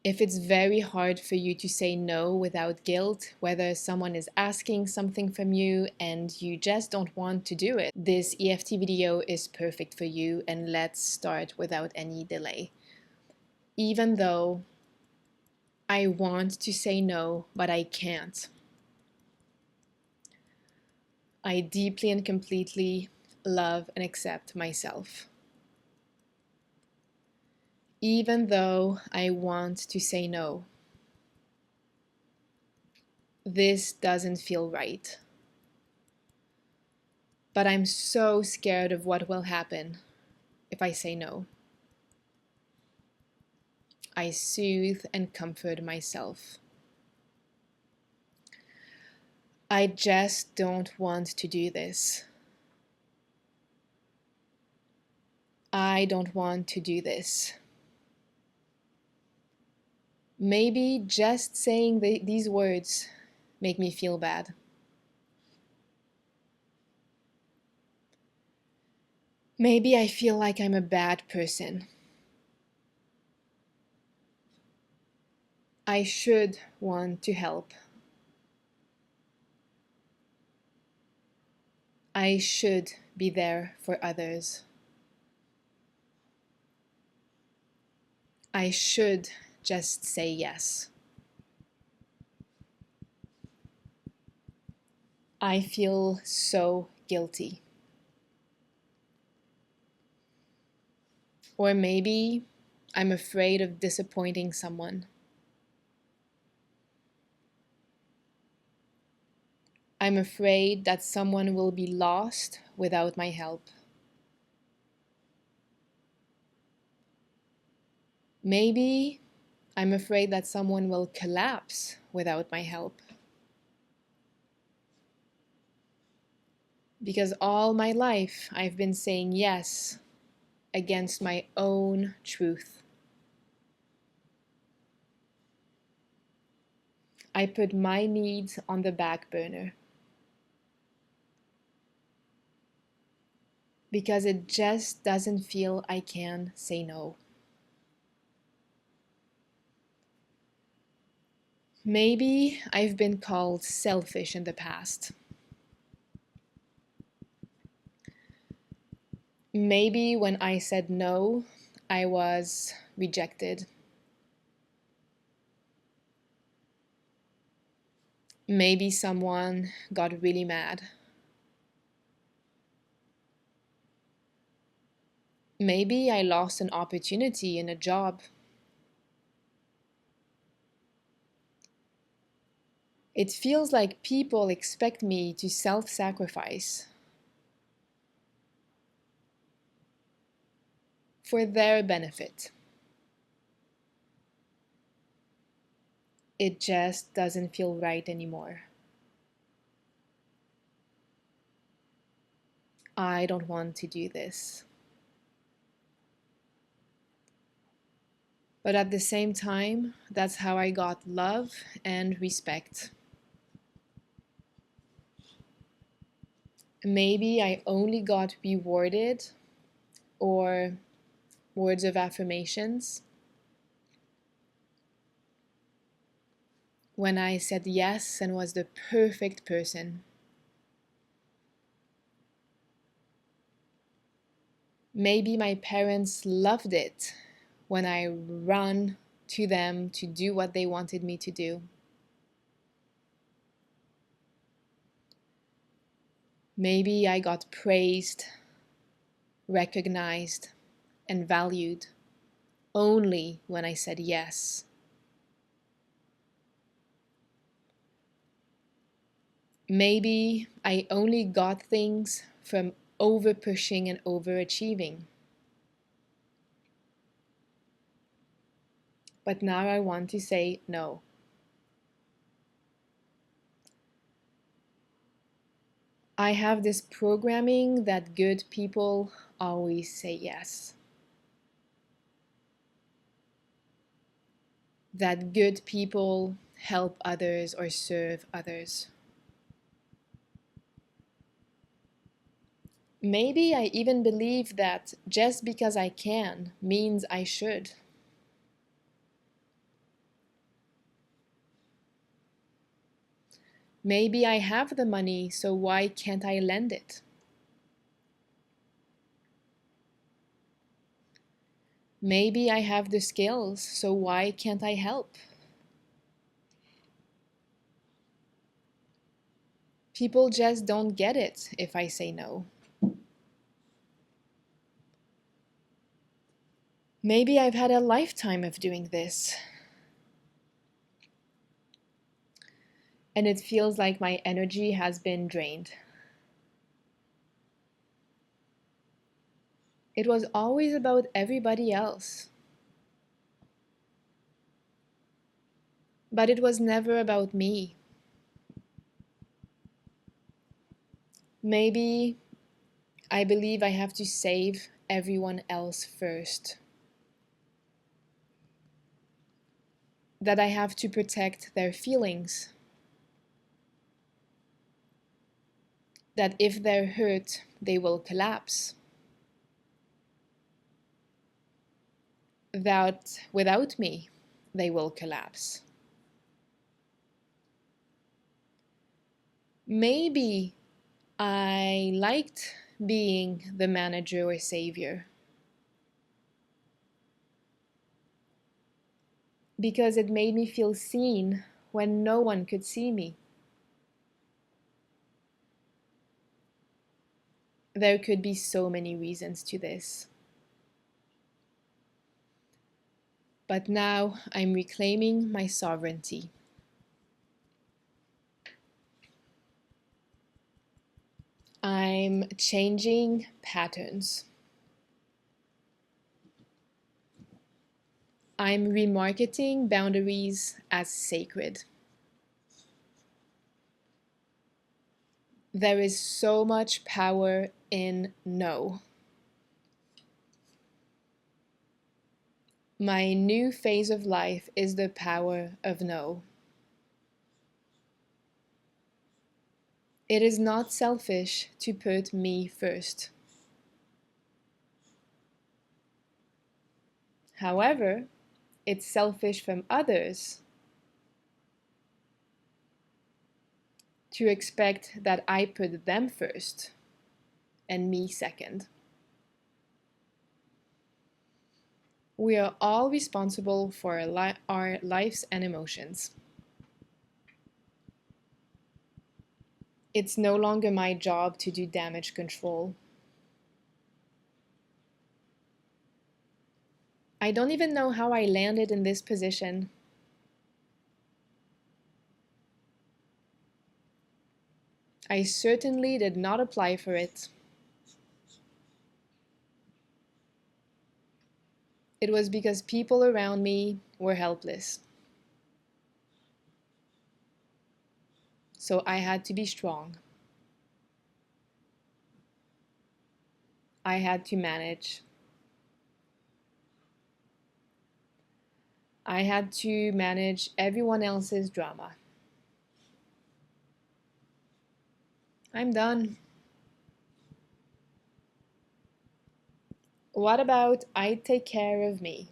If it's very hard for you to say no without guilt, whether someone is asking something from you and you just don't want to do it, this EFT video is perfect for you, and let's start without any delay. Even though I want to say no, but I can't, I deeply and completely love and accept myself. Even though I want to say no, this doesn't feel right. But I'm so scared of what will happen if I say no. I soothe and comfort myself. I just don't want to do this. I don't want to do this. Maybe just saying these words make me feel bad. Maybe I feel like I'm a bad person. I should want to help. I should be there for others. I should just say yes. I feel so guilty. Or maybe I'm afraid of disappointing someone. I'm afraid that someone will be lost without my help. Maybe I'm afraid that someone will collapse without my help. Because all my life I've been saying yes against my own truth. I put my needs on the back burner. Because it just doesn't feel I can say no. Maybe I've been called selfish in the past. Maybe when I said no, I was rejected. Maybe someone got really mad. Maybe I lost an opportunity in a job. It feels like people expect me to self-sacrifice for their benefit. It just doesn't feel right anymore. I don't want to do this. But at the same time, that's how I got love and respect. Maybe I only got rewarded or words of affirmations when I said yes and was the perfect person. Maybe my parents loved it when I ran to them to do what they wanted me to do. Maybe I got praised, recognized, and valued only when I said yes. Maybe I only got things from over pushing and overachieving. But now I want to say no. I have this programming that good people always say yes. That good people help others or serve others. Maybe I even believe that just because I can means I should. Maybe I have the money, so why can't I lend it? Maybe I have the skills, so why can't I help? People just don't get it if I say no. Maybe I've had a lifetime of doing this, and it feels like my energy has been drained. It was always about everybody else, but it was never about me. Maybe I believe I have to save everyone else first, that I have to protect their feelings, that if they're hurt, they will collapse, that without me, they will collapse. Maybe I liked being the manager or savior because it made me feel seen when no one could see me. There could be so many reasons to this. But now I'm reclaiming my sovereignty. I'm changing patterns. I'm remarketing boundaries as sacred. There is so much power in no. My new phase of life is the power of no. It is not selfish to put me first. However, it's selfish from others to expect that I put them first and me second. We are all responsible for our lives and emotions. It's no longer my job to do damage control. I don't even know how I landed in this position. I certainly did not apply for it. It was because people around me were helpless. So I had to be strong. I had to manage. I had to manage everyone else's drama. I'm done. What about I take care of me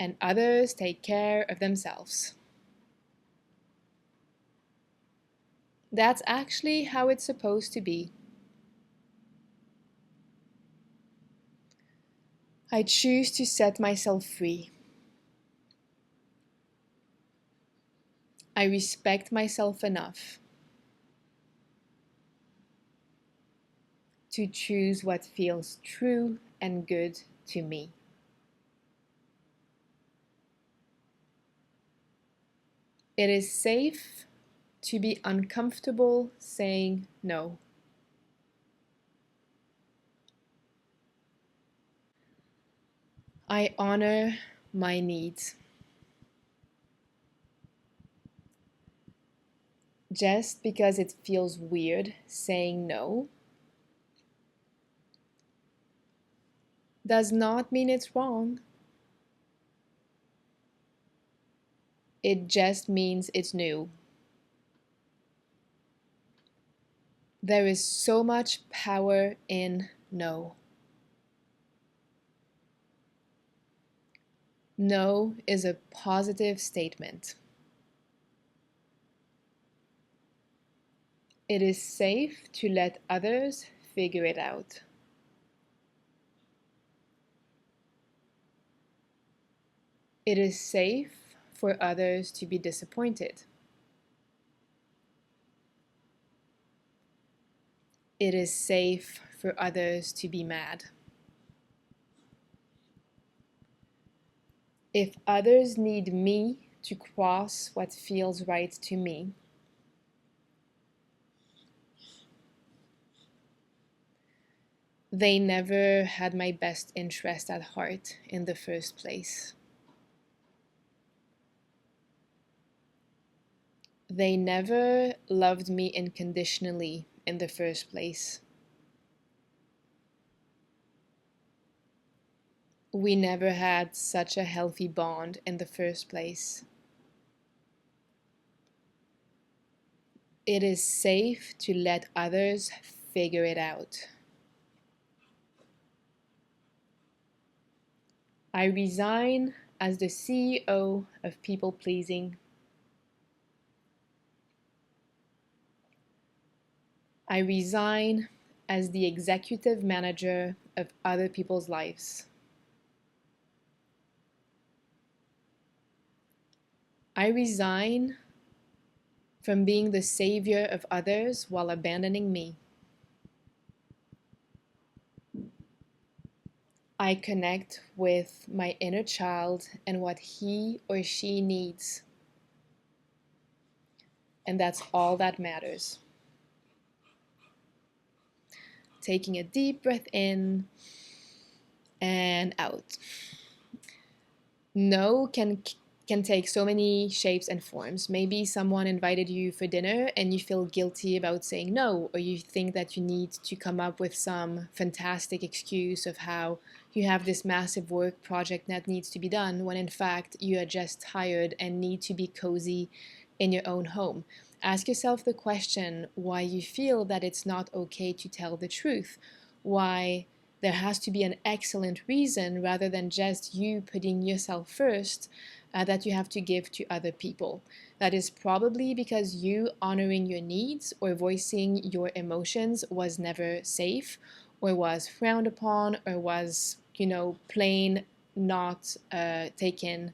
and others take care of themselves? That's actually how it's supposed to be. I choose to set myself free. I respect myself enough to choose what feels true and good to me. It is safe to be uncomfortable saying no. I honor my needs. Just because it feels weird saying no does not mean it's wrong. It just means it's new. There is so much power in no. No is a positive statement. It is safe to let others figure it out. It is safe for others to be disappointed. It is safe for others to be mad. If others need me to cross what feels right to me, they never had my best interest at heart in the first place. They never loved me unconditionally in the first place. We never had such a healthy bond in the first place. It is safe to let others figure it out. I resign as the CEO of people pleasing. I resign as the executive manager of other people's lives. I resign from being the savior of others while abandoning me. I connect with my inner child and what he or she needs. And that's all that matters. Taking a deep breath in and out. No can take so many shapes and forms. Maybe someone invited you for dinner and you feel guilty about saying no, or you think that you need to come up with some fantastic excuse of how you have this massive work project that needs to be done, when in fact you are just tired and need to be cozy in your own home. Ask yourself the question why you feel that it's not okay to tell the truth, why there has to be an excellent reason rather than just you putting yourself first that you have to give to other people. That is probably because you honoring your needs or voicing your emotions was never safe, or was frowned upon, or was, plain not taken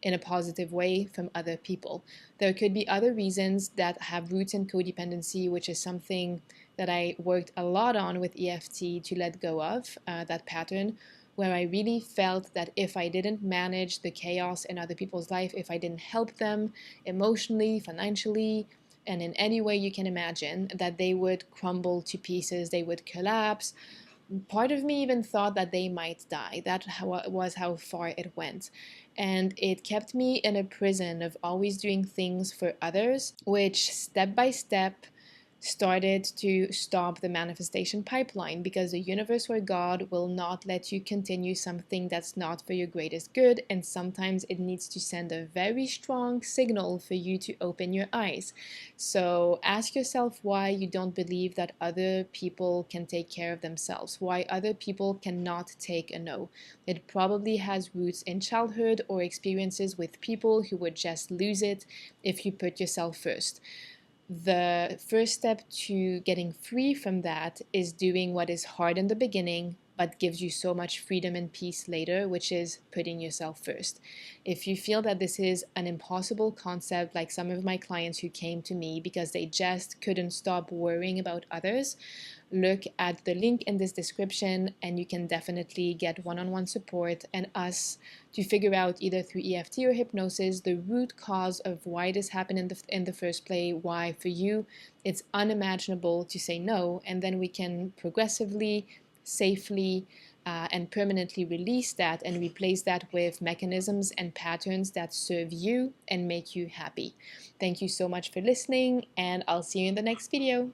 in a positive way from other people. There could be other reasons that have roots in codependency, which is something that I worked a lot on with EFT to let go of, that pattern, where I really felt that if I didn't manage the chaos in other people's life, if I didn't help them emotionally, financially, and in any way you can imagine, that they would crumble to pieces, they would collapse. Part of me even thought that they might die. That was how far it went. And it kept me in a prison of always doing things for others, which step by step started to stop the manifestation pipeline, because the universe or God will not let you continue something that's not for your greatest good, and sometimes it needs to send a very strong signal for you to open your eyes. So ask yourself why you don't believe that other people can take care of themselves, why other people cannot take a no. It probably has roots in childhood or experiences with people who would just lose it if you put yourself first. The first step to getting free from that is doing what is hard in the beginning but gives you so much freedom and peace later, which is putting yourself first. If you feel that this is an impossible concept, like some of my clients who came to me because they just couldn't stop worrying about others, look at the link in this description and you can definitely get one-on-one support and us to figure out, either through EFT or hypnosis, the root cause of why this happened in the first place, why for you it's unimaginable to say no, and then we can progressively, safely, and permanently release that and replace that with mechanisms and patterns that serve you and make you happy. Thank you so much for listening, and I'll see you in the next video.